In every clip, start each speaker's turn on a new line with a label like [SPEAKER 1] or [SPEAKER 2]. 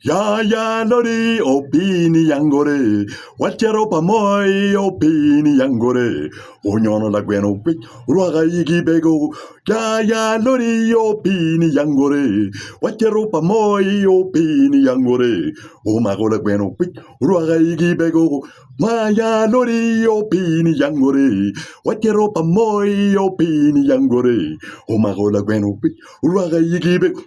[SPEAKER 1] Ya lori opini yangore, wachero pamoy opini yangore, onyono la gweno pi, ruaga yigi bego, ya lori opini yangore, wachero pamoy opini yangore, o mago la gweno pi, ruaga yigi bego, ya lori opini yangore, wachero pamoy opini yangore, o mago la gweno pi, ruaga yigi bego.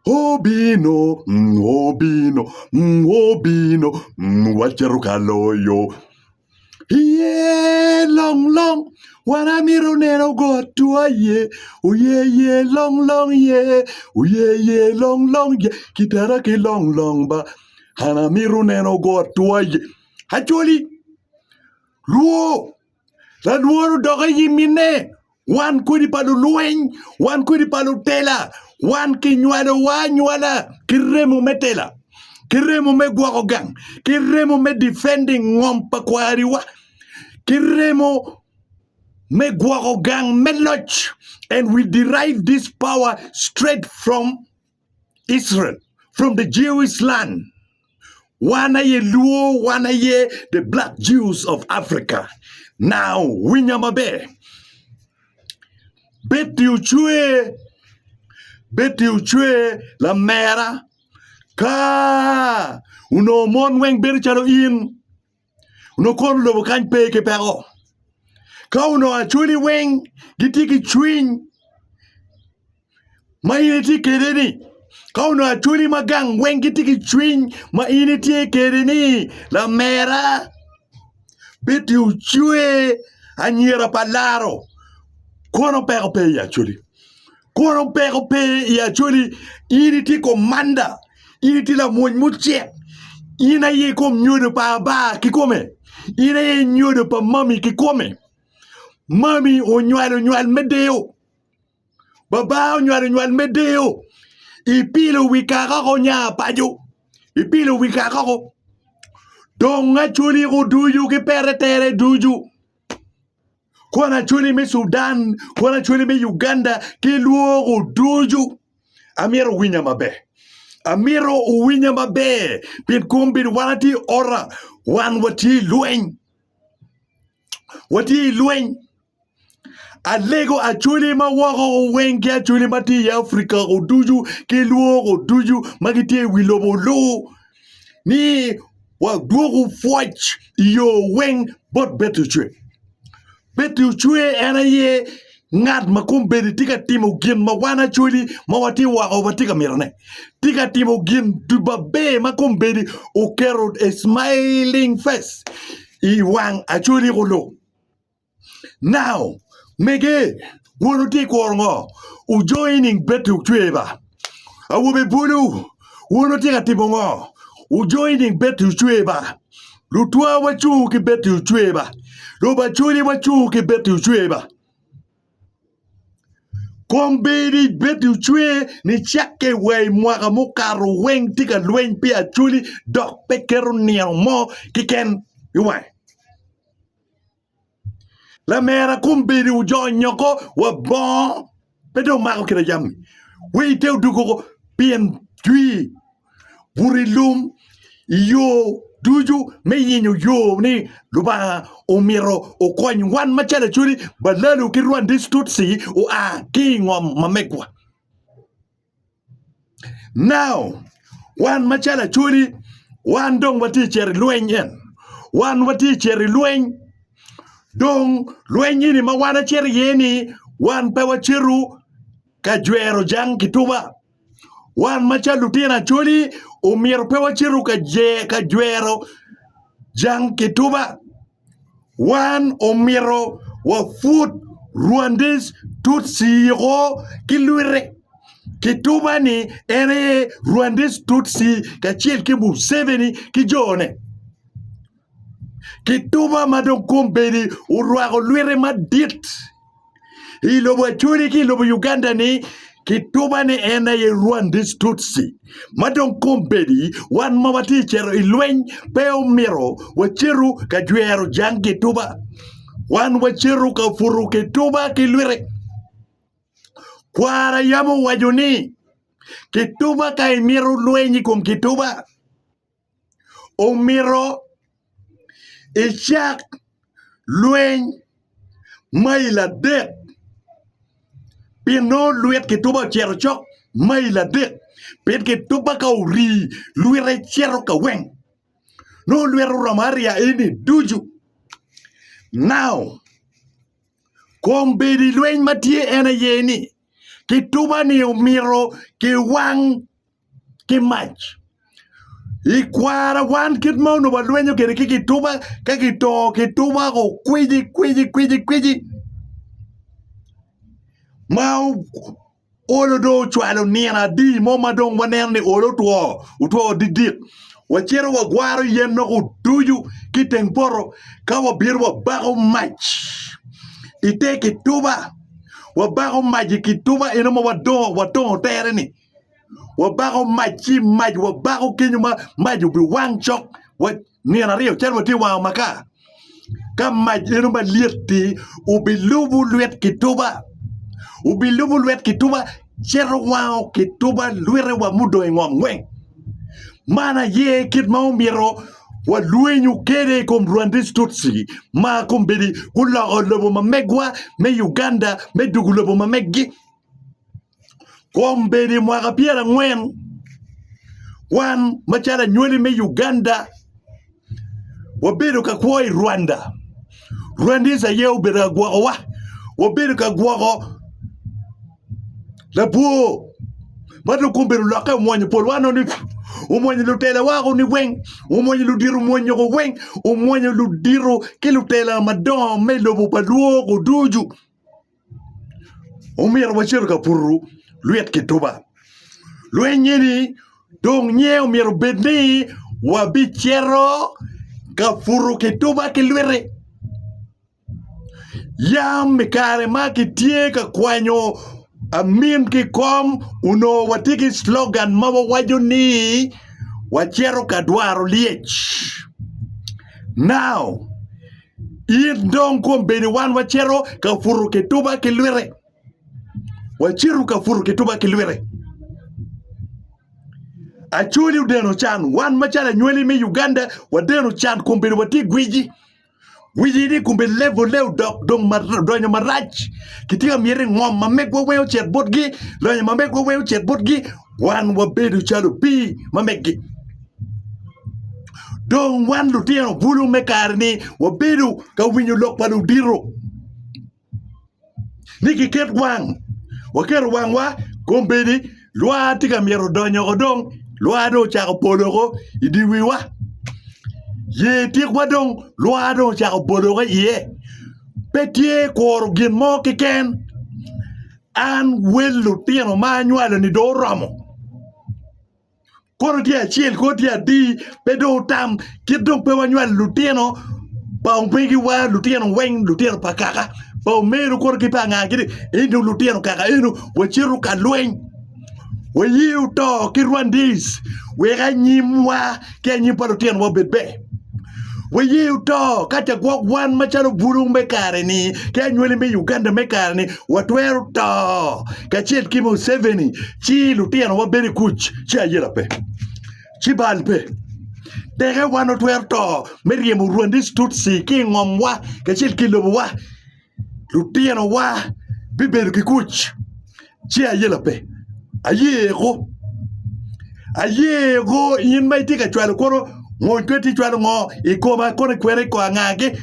[SPEAKER 1] Obino, wachero Ye long, wanamiro neno go tua ye, ye long ye, ye long ye, kitara ki long ba, hanamiro neno go tua ye. Acholi, luo, la luo doga yimine, wan kudi palu lueng, wan kudi palu tela, wan ki nyuala, kiremu metela, kiremu me guagogang, kiremu me defending ngompa kwariwa, kiremu me guagogang meloch, and we derive this power straight from Israel, from the Jewish land. Wana ye luo, wana ye the black Jews of Africa. Now, winyamabe, beti uchue la mera, ka uno mon weng beri chalo in, uno kon lobo kany peke pero, ka uno achuli weng gitiki chwin, ma initi kedeni, ka uno achuli magang weng gitiki chwin, ma initi kedeni, la mera, beti uchue anyira palaro, kono pero pe achuli. Kono pego pe ya choli initi komanda initi la muche ina ye kom nyodo pa ba ki come ina ye nyodo pa mami ki come mami o nywal medeo baba o nywal medeo ipilo wikaka ko nya pajo ipilo wikaka ko donga choli ko duju ki peretere duju Kwana chuli me Sudan, kwana chuli me Uganda, ki luogo duju. Amiro winya mabe. Amiro winya mabe. Pin kumbin wanati ora. Wan wati lueng. Wati lueng. Alego achuli ma wako wengi achuli mati ya Afrika o duju. Ki luogo duju. Magiti wilobo lo. Ni wa duogo fwach. Yo weng bot betu chwe. Betu chue ena ye ngad makum bedi tika timo gin ma wana chuli ma wati wa over tika mirane tika timo gin duba be makum bedi o kero a smiling face wang achuli golo now mege wono ti korngo u joining betu chue ba awube bulu wono tika timo ngo u joining betu chue ba lutwa wachu ki betu chue ba Loba chuli wachu ke betu chue ba. Kombedi betu chue ni chake wei mwaka mukaro weng tika lueng pia chuli dok pekero niang mo kiken yuwai. La mera kombedi ujo nyoko wa bon pedo mako kira yami. Wei teo duko pien tui burilum yo duju me yinyo yo ni luba omiro o kwany wan machala churi balalu ki rwan dis tutsi o a kingom mamekwa now wan machala churi wan dong wati cheri lueny en wan wati cheri lueny dong lueny ni ma wana cheri yeni wan pewa chiru ka jwero jang kituba wan machalu tina churi omiro pewa chiru ka jwero jang kituba wan omiro wa food Rwandese tutsi ro kilwire kituba ni ene Rwandese tutsi kachiel ki Museveni ki jone kituba madon kumbedi urwago lwire madit ilobo churi ki ilobo Uganda ni kituba ni ene ye Rwandese tutsi madon kumbedi wan mawati chero ilweny peo miro wachiru kajwero jang kituba wan wachiru ka furu kituba kilwire kwara yamo wajuni Kituba ka imiro lwenyi kum kituba. Omiro ichak lweny maila dek. Pino luet kituba chero chok maila dek. Pin kituba ka uri luere chero ka weng. No luero ramaria ini duju. Now, kombedi lweny matie ena yeni. Kituba ni umiro ki wang ki mach. Ikwara wan kit mau no balwenyo kere kituba ka kituba ko kwiji. Mau olo do chwalo niena di mo madong waner ni olo tuo didik. Wachero wa gwaro yen no utuju kiteng poro ka wabir wa bago mach. Ite kituba wa bago mach kituba ino mo wadong tere ni. Wa bago machi mach wa bago kinyuma mach ubi wang chok wa niena rio chero wati wang maka. Ka mach ino ma lieti ubi lubu luet kituba. Ubi lubu luet kituba chero wang kituba luere wa mudo ingom weng. Mana ye kit mau miro wa luenyu kere kom Rwandese Tutsi ma kombedi kula olobo mamegwa me Uganda me dugulobo mamegi kombedi mwaka piera ngwen wan machara nyweli me Uganda wabedo ka kwoi Rwanda Rwandese ye ubeda gwako wabedo ka gwako la buo madu kumberu laka mwanyi polwano ni umwenye lutela wako ni weng umwenye ludiru mwenye ko weng umwenye ludiru kilutela madon me lobo paduo ko duju umira wachiro ka puru luet kituba lwenye ni dong nye umira bedni wabichero ka furu kituba kilwere yam mikare makitie ka kwanyo Amin ki kom uno watiki slogan mawa wajo ni wachero kadwaro liech. Now, dong kom beni wan wachero ka furu kituba kilwere. Wachiru ka furu kituba kilwere. Acholi udeno chan wan machara nyweli me Uganda wadeno chan kom beni wati gwiji. Gwiji ni kumbe level leo dong donyo marach kitika miere ngom mamegwa weo chet botgi donyo mamegwa weo chet botgi wan wabedu chalo pi mamegi dong wan lutino bulu mekarni wabedu ka winyo lok palu diro niki ket wang wakero wang wa kombedi lwa tika miero donyo odong lwa do chako polo idiwiwa ye tik wadong luado chako bodoga ye petie kor gin mo kiken an welu tieno manywalo ni do ramo koro dia chiel ko dia di pedo tam kidong pe wanywalo lutieno pa umpegi wa lutieno weng lutieno pakaka pa umeru koro kipanga gidi inu lutieno kaka inu wachiru ka lweny wayiu to ki Rwandese wega nyimwa ke nyimpa lutieno wabedbe Wayiu to kata gwak wan machalo buru mekare ni ke nyweli me Uganda mekare ni watweru to kachiel kimo 7 chi lutieno waberi kuch chi ayera pe chi bal pe dege wan otweru to meriemo Rwandese Tutsi ki ngomwa kachiel kilobo wa lutieno wa biberu ki kuch chi ayera pe ayego yin maitika chwalo koro Mon kweti chwalo ngo ikoma kone kwere ko angage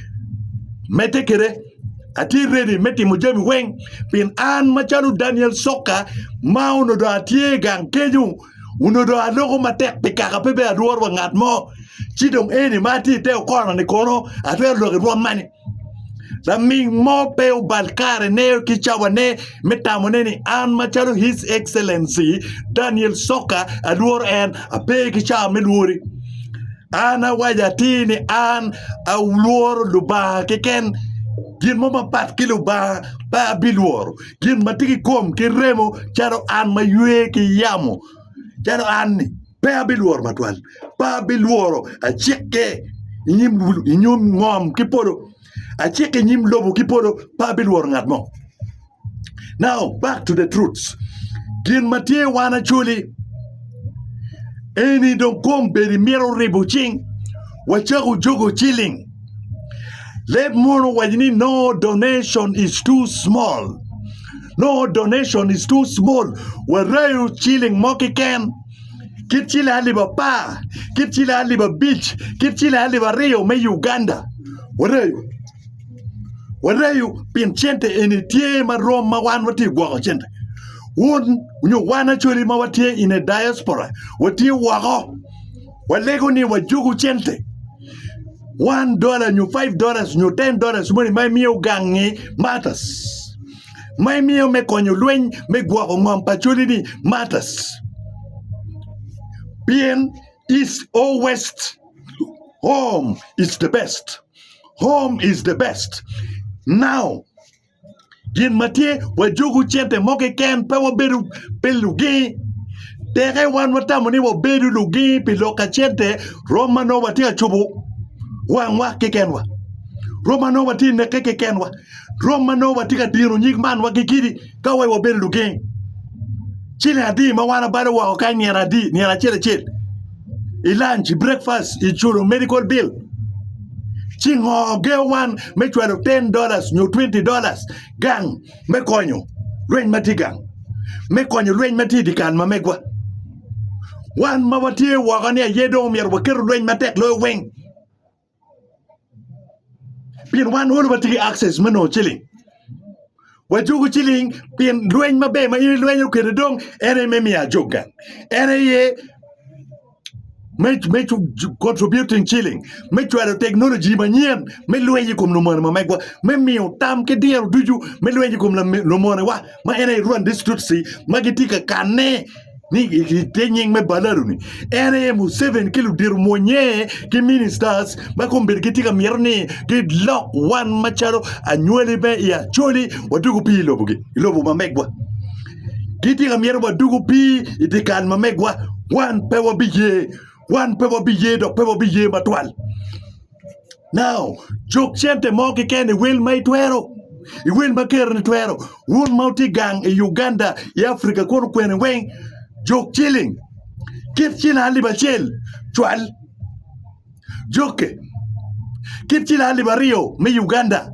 [SPEAKER 1] metekere ati ready meti mujemi weng pin an machalu Daniel Soka ma uno do atie gang kenyu uno do alogo matek pikaka pepe aduor wangat mo chidong eni mati teo kono ni kono atwer logi ruam mani la ming mo peo balkare ne kichawa ne metamo neni an machalu His Excellency Daniel Soka aduor en ape kichawa meluori Ana wajatini an awluor luba keken gin mama pat kiluba ba bilwor gin matiki kom kiremo charo an mayue ki yamo charo an ba bilwor matwal ba bilworo a cheke inyum ngom kipolo a cheke nyim lobo kipolo ba bilwor ngatmo. Now back to the truths Gin matie wana chuli. Any don't come be the mirror rebuching. Wachagu jogo chilling. Let mono wajini no donation is too small. No donation is too small. Warayu chilling moki can. Kit chile haliba pa. Kit chile haliba beach. Kit chile haliba Rio me Uganda. Warayu pinchente enitie marom mawan wati gwago chente. Unyo wana chuli mawatie in a diaspora. Wati wago. Walego ni wajugu chente. $1, new $5, new $10, money my meal gangi matters. My meal me konyo luen me guago mampachuli matters. Being east or west, home is the best. Home is the best. Now, gin matie wajugu chente moke ken pewa beru pelugi. Tere wan watamuni wa beru lugi piloka chente Romano watia chubu. Wa kekenwa Romano wati ne kekenwa Romano wati ka diro nyik man wa kikiri ka wa beru lugi. Chile adi mawana bado wa okanyera di ni ala chele. Lunch, breakfast, ichuru medical bill. Chingo ge one me chwalo $10, new $20. Gang me konyo lwen mati gang. Me konyo lwen mati dikan mamegwa. One mawati wagane yedo mier wakiru lwen matek lo weng. Pin one whole wati access meno chilling. Wajugu chilling pin lwen mabe ma ili lwen yu kedong ere me mi ajogan. Ere ye make contributing chilling. Make you technology manien. Me luenyi kum lumone ma megwa. Me miu tam ke dia duju. Me luenyi kum lumone wa. Ma ene run this tutsi. Magitika kane. Ni tenying me balaru ni. Ene mu 7 kilo dir monye ki ministers. Ma kumbir kitika mirni. Ki lock one macharo annually be ya choli wadugu pi lobugi. Lobu ma megwa. Kitika miero wadugu pi itikan ma megwa. One pewa biye. One pewa biye do pewa biye matwal. Now, jok chente moki kene will may twero. I will maker ni twero. One multi gang in Uganda, Africa, kono kwene weng. Jok chilling. Kit chila haliba chil. Twal. Joke. Kit chila haliba Rio, me Uganda.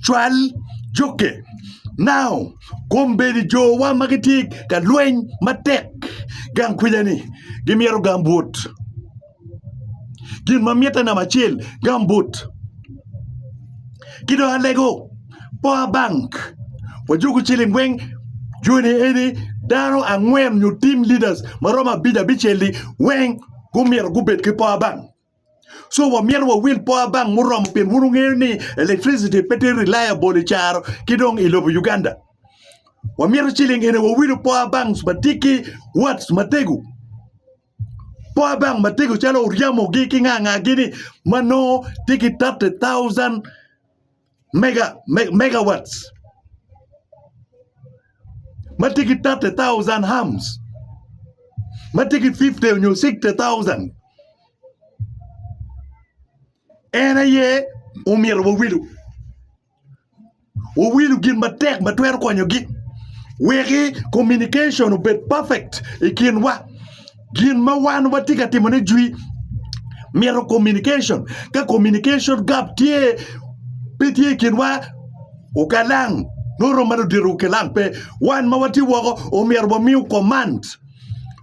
[SPEAKER 1] Twal. Joke. Now, kombedi jo wa magitik ka lwen matek. Gang kwilani. Gimiero gambut. Gin mamieta na machil gambut. Kido alego power bank. Wajugu chilling weng juni eni dano angwen new team leaders maroma bida bicheli weng gumier gubet ki power bank. So wamier wa will power bank murom pin murungeni electricity peti reliable charo kidong ilobu Uganda. Wamier chilling eni wa will power banks batiki watts mategu. Power bank matego chalo uriamo giki nga gini mano tiki 30,000 megawatts. Matiki 30,000 hams. Matiki 50 or 60,000. Ena ye umir wawilu. Wawilu gin matek matwer kwanyo gi. Wegi communication bet perfect ikinwa. Gin mawan watika timone jui mero communication ka communication gap tie petie kinwa ukalang noro maro diru ukalang pe wan mawati wago o mero miu command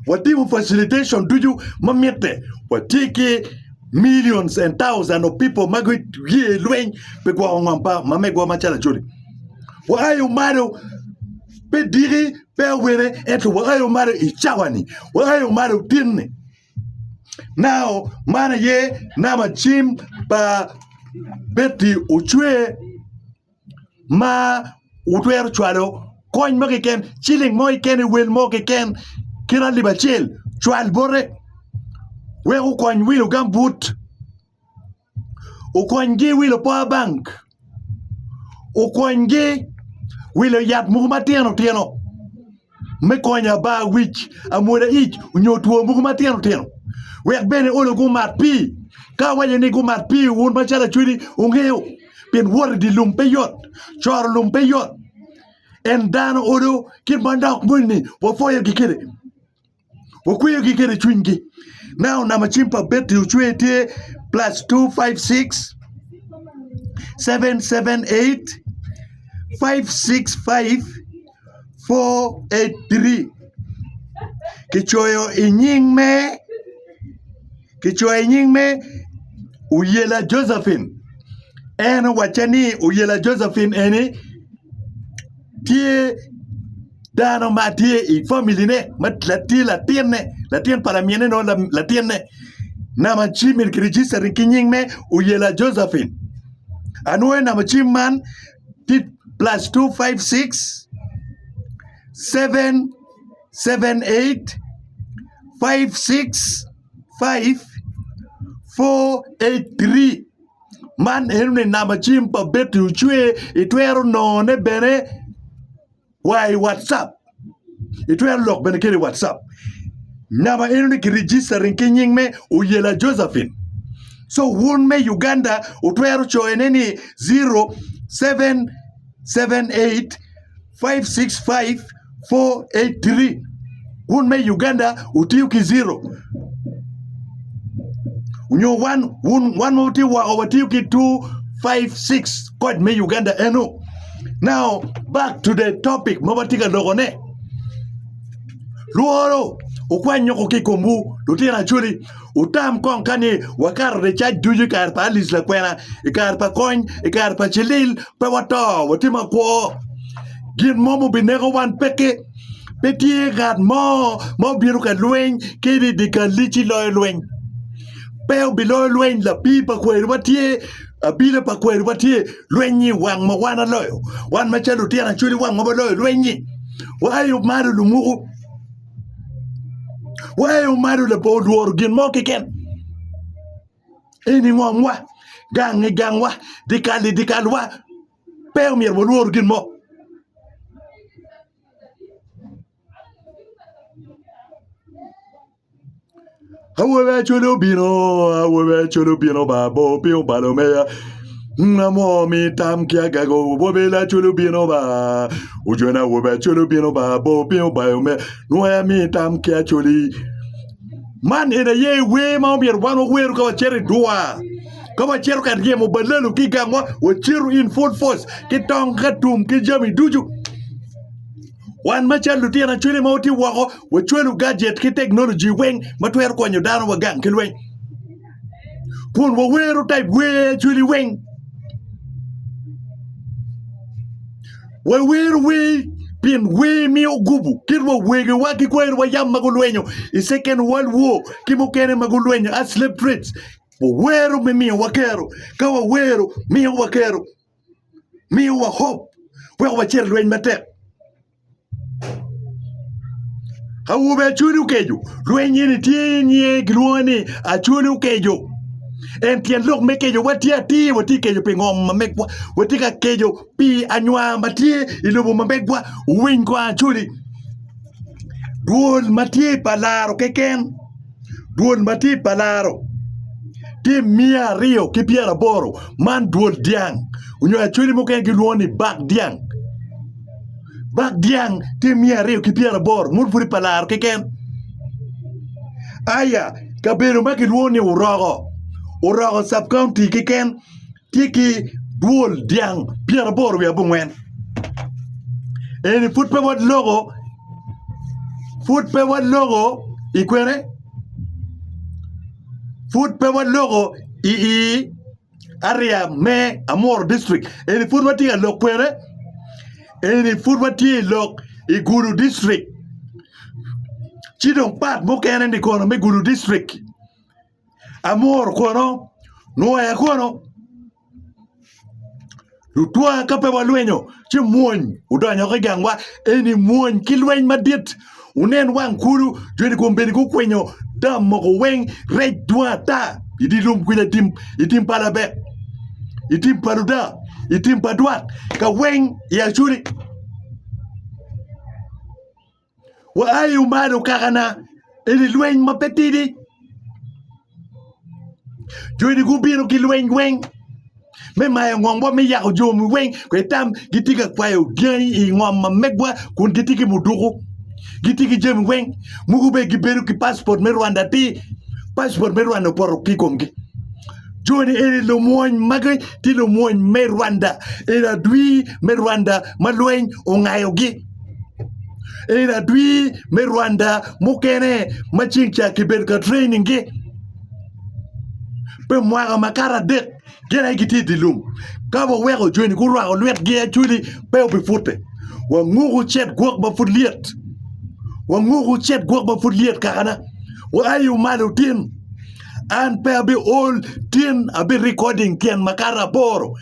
[SPEAKER 1] wati facilitation duju mamete watiki millions and thousands of people magwit ye lwen pe kwa ongamba mamegwa machala juri wa ayo maro pe diri pe were eto wa ayo maro ichawani wa ayo maro tinne. Now mana ye nama chim pa beti uchwe ma utwer chwalo koin mo ken chilling mo ken will mo ken kira liba chil chwal bore we u koin will gambut u koin gi will power bank u koin gi will yat mugumatiano tieno me konya ba wich amore ich unyotuo mugumatiano tieno we bene olo gumat pi ka wanye ni gumat pi un machala chwiri ungeo pin wor di lumpe yot chor lumpe yot en dano odo kin mandak mulni wa foya gikere wa kuya gikere chwingi now na machimpa beti uchwete plus 256 778 565 483 kichoyo inying me uyela Josephine en wachani uyela Josephine eni tie dano ma tie i family ne mat latien para miene no latien ne na machimir register kinying me uyela Josephine anwe na machim man tit plus 256 778 565 483 man ene na machim pa betu chwe itwero no ne bene why WhatsApp itwero lok bene kere WhatsApp nama ene ki register kinying me uyela Josephine so won me Uganda utwero cho eneni 0778 565 483 won me Uganda utiuki 0 unyo one moti wa overtiuki 256 code me Uganda eno. Now back to the topic mabatika logone luoro ukwanyoko kikombu lutira chuli utam kon kani wakar de cha duju kar pa lis la kwena ikar pa kon ikar pa chilil pa wato watima ko gin momo binego wan peke peti gat mo biru ka luen kidi dikalichi lo luen Peo bilo luen la pipa kweru batie abile pa kweru batie luenyi wang ma wana loyo wan machalo tiana chuli wang ma loyo luenyi wayo maru lumugu wayo maru le po duor gin mo kiken eni ngomwa gangwa dikalwa peo mier bo duor gin mo Awe chulo bino babo pio balomea Namo mi tam kia gago bobela chulo bino ba Ujona wobe chulo bino babo pio balomea Noya mi tam kia chuli Man ina ye we ma mier wano weru kawa chere dua Kawa cheru ka gemo balelu ki gangwa wa cheru in full force Ki tong katum ki jami duju Wan macha lutia chuli mauti wako wachwelu gadget ki technology weng matwer kwanyo dano wagang kilweng kun waweru type we chuli weng waweru we pin we mio gubu kirwa wege waki kweru wayam magulwenyo I second world war kimukene magulwenyo as slave trades waweru me mio wakeru kawa weru mio wakeru mio wa hope wewa wacher lwenyo matek Hawube chuli ukejo lwenye ni tienye gluone a chuli ukejo en tien lok mekejo watia ti wati kejo pengom mamekwa wati ka kejo pi anywa matie ilobo mamekwa win kwa chuli duol matie palaro keken duol matie palaro ti mia rio ki piera boro man duol diang unyo chuli moken gluone back diang Bak diang ti mia rio ki piera bor mun furi palar keken aya kabero maki luoni urogo sub county keken tiki duol diang piera bor we abungwen eni futpe wad logo ikwere futpe wad logo I area me amor district eni futpe tiga lo kwere Eni furwati lok I Guru district. Chidong pat mokene ndi kono me Guru district. Amor kono, noya kono. Lutua kape walwenyo, chi muony, udonyo kigangwa, eni muony kilweny madit. Unen wang kuru, jweni kumbeni kukwenyo, dam moko weng, rej dua ta. Idi lum kwila itim palabek. Itim paruda. Itim paduat ka weng ya churi wa ayu maru kakana ili lueng mapetidi jodi gubino ki lueng weng me mai ngong bo me ya jo mi wen ko tam gitika kwa yo gen I ngom ma megwa kun gitiki mudugo gitiki jem wen mugube giberu ki passport me Rwanda ti passport me Rwanda poro ki kongi Joni ene lo moñ magay ti lo moñ me Rwanda era dwi me Rwanda malwen o ngayogi era dwi me Rwanda mukene machincha kiberka training gi pe mwaga makara det gena giti dilum kabo wego joni ku rwa lwet ge chuli pe obi fute wa ngugu chet gok ba futliet wa ngugu chet gok ba futliet kana wa ayu malu tin an pe abi all tin abi recording ken makara boro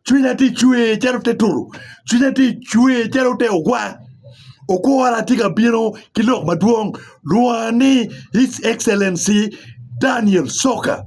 [SPEAKER 1] chunati chue charote turu chunati chue charote ogwa okora tiga bino kilok maduong luani His Excellency Daniel Soka